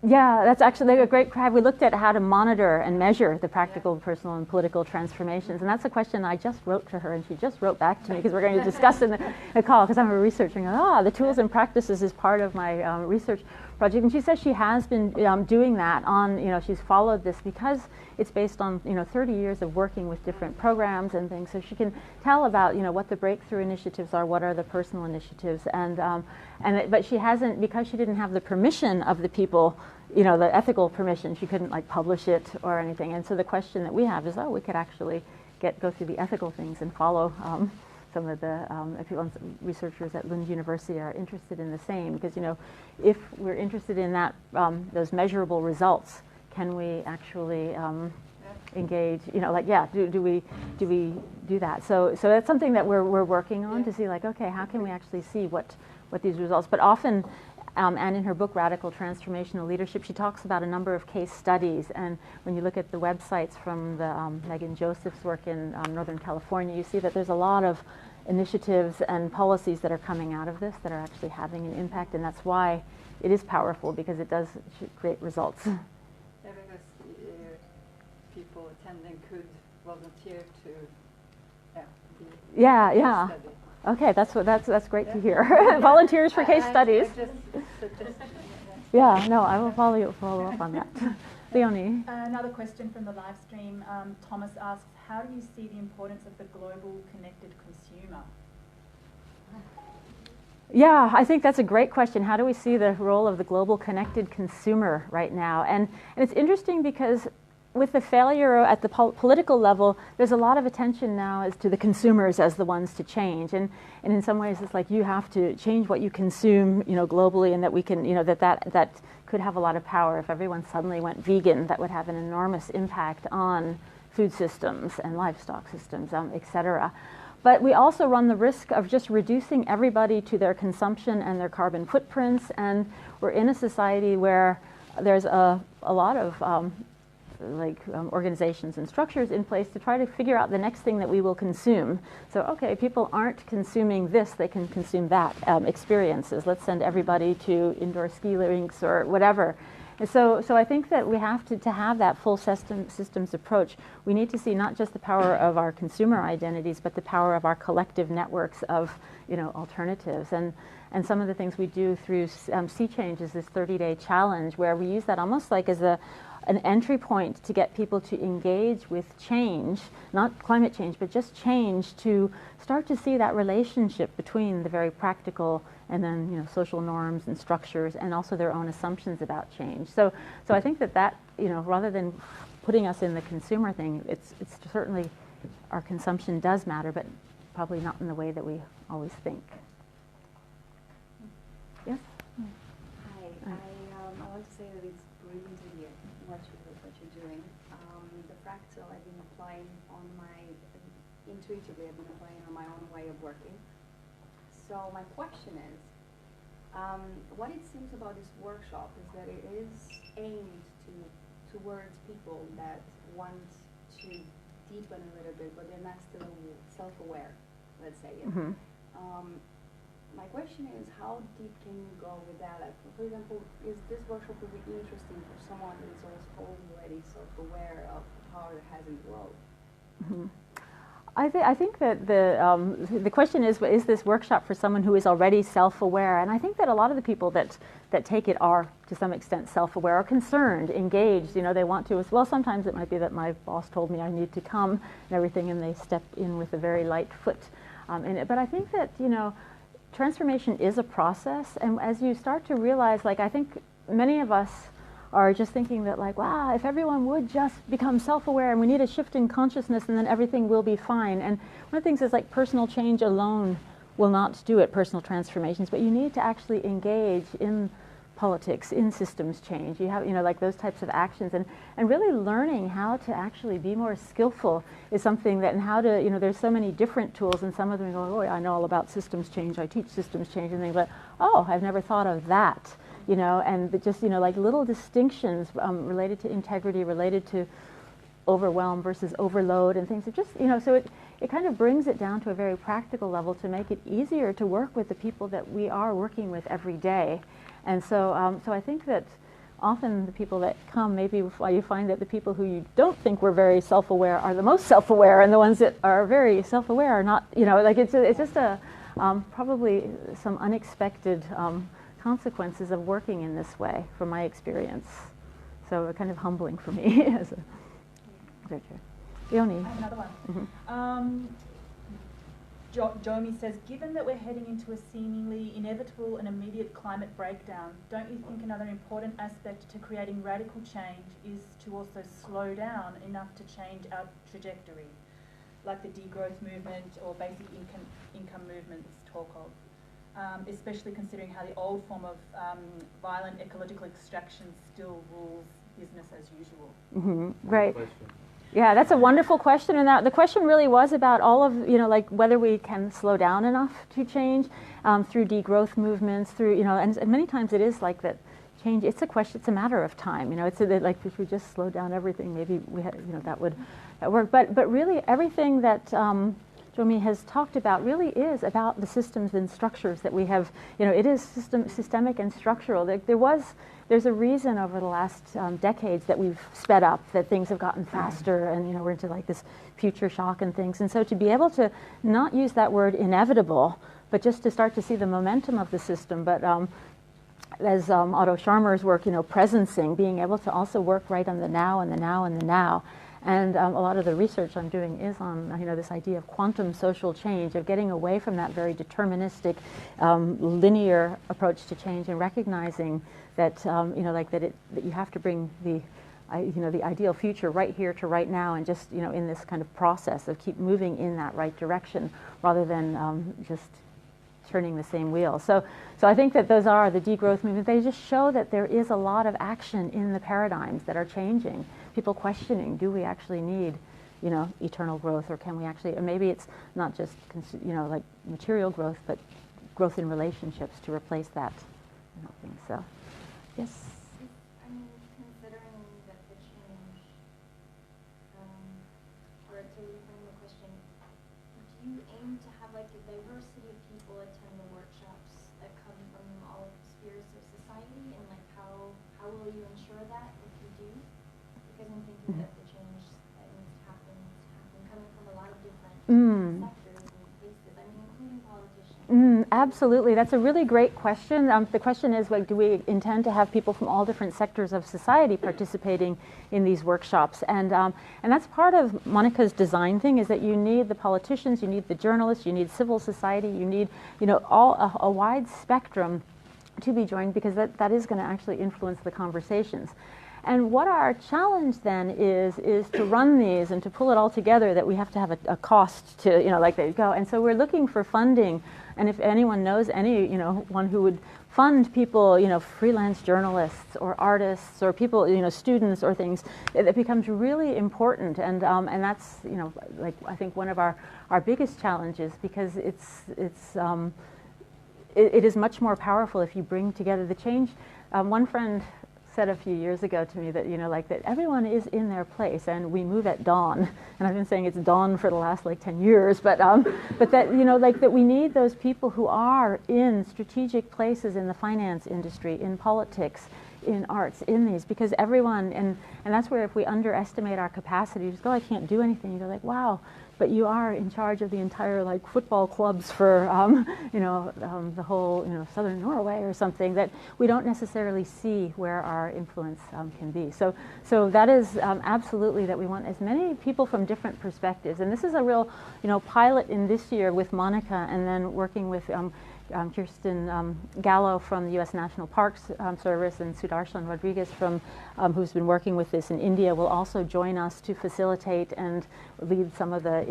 A: Yeah, that's actually a great crowd. We looked at how to monitor and measure the practical, personal, and political transformations, and that's a question I just wrote to her, and she just wrote back to me because we're going to discuss in the call, because I'm a researcher, and the tools and practices is part of my research project. And she says she has been doing that on, you know, she's followed this because it's based on, you know, 30 years of working with different programs and things, so she can tell about, you know, what the breakthrough initiatives are, what are the personal initiatives, but she hasn't, because she didn't have the permission of the people, you know, the ethical permission, she couldn't like publish it or anything. And so the question that we have is, we could actually go through the ethical things and follow some of the researchers at Lund University are interested in the same, because, you know, if we're interested in that, those measurable results, can we actually engage, you know, like, do we do that? So that's something that we're working on to see, like, okay, how can we actually see what these results, but often, and in her book, Radical Transformational Leadership, she talks about a number of case studies. And when you look at the websites from the Megan Joseph's work in Northern California, you see that there's a lot of initiatives and policies that are coming out of this that are actually having an impact. And that's why it is powerful, because it does create results.
B: Yeah, because people attending could volunteer to
A: Yeah.
B: study.
A: Okay, that's great to hear. Volunteers for case studies.
B: I just suggested
A: Yeah, no, I will follow up on that. Leonie.
F: Another question from the live stream. Thomas asks, how do you see the importance of the global connected consumer?
A: Yeah, I think that's a great question. How do we see the role of the global connected consumer right now? And it's interesting because with the failure at the political level, there's a lot of attention now as to the consumers as the ones to change. And in some ways, it's like you have to change what you consume, you know, globally, and that we can, you know, that could have a lot of power. If everyone suddenly went vegan, that would have an enormous impact on food systems and livestock systems, et cetera. But we also run the risk of just reducing everybody to their consumption and their carbon footprints. And we're in a society where there's a lot of organizations and structures in place to try to figure out the next thing that we will consume. So, okay, people aren't consuming this, they can consume that, experiences. Let's send everybody to indoor ski rinks or whatever. And so I think that we have to have that full systems approach. We need to see not just the power of our consumer identities, but the power of our collective networks of, you know, alternatives. And some of the things we do through cCHANGE is this 30-day challenge, where we use that almost like as an entry point to get people to engage with change, not climate change, but just change, to start to see that relationship between the very practical and then, you know, social norms and structures, and also their own assumptions about change. So I think that, you know, rather than putting us in the consumer thing, it's certainly our consumption does matter, but probably not in the way that we always think. Yes?
G: Hi, I want to say that it's brilliant to hear what you're doing. The fractal applying on my, intuitively I've been applying on my own way of working. So my question is, what it seems about this workshop is that it is aimed towards people that want to deepen a little bit, but they're not still self-aware, let's say.
A: Mm-hmm.
G: My question is, how deep can you go with that? Like, for example, is this workshop will be interesting for someone who is also already self-aware of the power that has in the world?
A: Mm-hmm. I think that the question is this workshop for someone who is already self-aware? And I think that a lot of the people that take it are, to some extent, self-aware, or concerned, engaged. You know, they want to as well. Sometimes it might be that my boss told me I need to come and everything, and they step in with a very light foot in it. But I think that, you know, transformation is a process, and as you start to realize, like, I think many of us are just thinking that, like, wow, if everyone would just become self-aware, and we need a shift in consciousness, and then everything will be fine. And one of the things is, like, personal change alone will not do it, personal transformations, but you need to actually engage in politics, in systems change. You have, you know, like those types of actions, and really learning how to actually be more skillful is something that, and how to, you know, there's so many different tools, and some of them you go, oh, I know all about systems change, I teach systems change, and things, but oh, I've never thought of that, you know, and just, you know, like little distinctions related to integrity, related to overwhelm versus overload and things. It just, you know, so it kind of brings it down to a very practical level to make it easier to work with the people that we are working with every day. And so, so I think that often the people that come, maybe why you find that the people who you don't think were very self-aware are the most self-aware, and the ones that are very self-aware are not, you know, like it's just a probably some unexpected consequences of working in this way, from my experience. So kind of humbling for me as a researcher. Leonie.
F: I have another one.
A: Mm-hmm.
F: Jomi says, given that we're heading into a seemingly inevitable and immediate climate breakdown, don't you think another important aspect to creating radical change is to also slow down enough to change our trajectory, like the degrowth movement or basic income movements talk of, especially considering how the old form of violent ecological extraction still rules business as usual?
A: Mm-hmm. Right. Yeah, that's a wonderful question, and that the question really was about all of, you know, like whether we can slow down enough to change through degrowth movements, through, you know, and many times it is like that change. It's a question. It's a matter of time. You know, it's like if we just slow down everything, maybe we had, you know, that would work. But really, everything that Jomi has talked about really is about the systems and structures that we have. You know, it is systemic and structural. There's a reason over the last decades that we've sped up, that things have gotten faster, and, you know, we're into like this future shock and things. And so to be able to not use that word inevitable, but just to start to see the momentum of the system, but as Otto Scharmer's work, you know, presencing, being able to also work right on the now and the now and the now. And a lot of the research I'm doing is on, you know, this idea of quantum social change, of getting away from that very deterministic, linear approach to change, and recognizing that, you know, like that you have to bring the, you know, the ideal future right here to right now, and just, you know, in this kind of process of keep moving in that right direction, rather than just turning the same wheel. So I think that those are the degrowth movements. They just show that there is a lot of action in the paradigms that are changing. People questioning, do we actually need, you know, eternal growth, or can we actually, or maybe it's not just, you know, like material growth, but growth in relationships to replace that, you know, thing. So, yes.
C: I mean, considering that the change, or to reframe the question, do you aim to have like a diversity of people attend the workshops that come from all spheres of society, and like how will you ensure that if you do? Because I'm thinking that the change that needs to happen coming from a lot of different sectors and places, I mean, including politicians.
A: Absolutely. That's a really great question. The question is, like, do we intend to have people from all different sectors of society participating in these workshops? And that's part of Monica's design thing, is that you need the politicians, you need the journalists, you need civil society, you need, you know, all a wide spectrum to be joined, because that is going to actually influence the conversations. And what our challenge then is to run these and to pull it all together, that we have to have a cost to, like they go. And so we're looking for funding. And if anyone knows one who would fund people, freelance journalists or artists or people, students or things, it becomes really important. And that's, like I think one of our biggest challenges, because it is much more powerful if you bring together the change. One friend said a few years ago to me that, that everyone is in their place and we move at dawn. And I've been saying it's dawn for the last 10 years, but that, that we need those people who are in strategic places in the finance industry, in politics, in arts, in these, because everyone, and that's where if we underestimate our capacity, just go, I can't do anything, you're like, wow, but you are in charge of the entire football clubs for the whole southern Norway or something, that we don't necessarily see where our influence can be. So that is absolutely that we want as many people from different perspectives, and this is a real pilot in this year with Monica, and then working with Kirsten Gallo from the U.S. National Parks Service, and Sudarshan Rodriguez from who's been working with this in India, will also join us to facilitate and lead some of the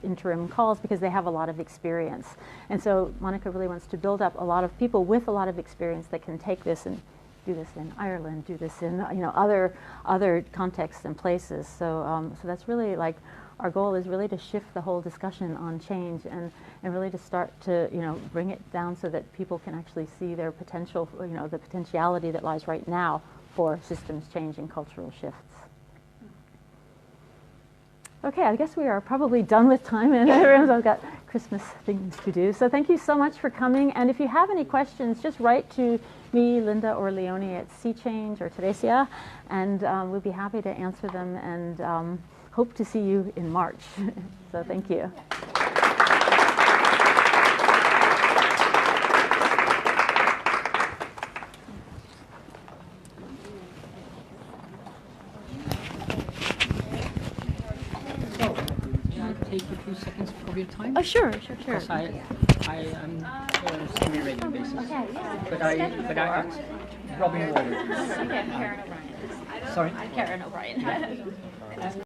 A: interim calls, because they have a lot of experience. And so Monica really wants to build up a lot of people with a lot of experience that can take this and do this in Ireland, do this in other contexts and places. So that's really our goal is really to shift the whole discussion on change, and really to start to bring it down so that people can actually see their potential, the potentiality that lies right now for systems change and cultural shifts. Okay, I guess we are probably done with time, and everyone's got Christmas things to do. So thank you so much for coming. And if you have any questions, just write to me, Linda, or Leonie at cCHANGE or Teresia, and we'll be happy to answer them, and hope to see you in March. So thank you.
H: Take a few seconds of your time?
A: Oh, sure.
H: Because I am semi-regular basis. Okay, yeah. But I Robin Water.
I: Okay, I'm Karen O'Brien.
H: Sorry?
I: I'm Karen O'Brien.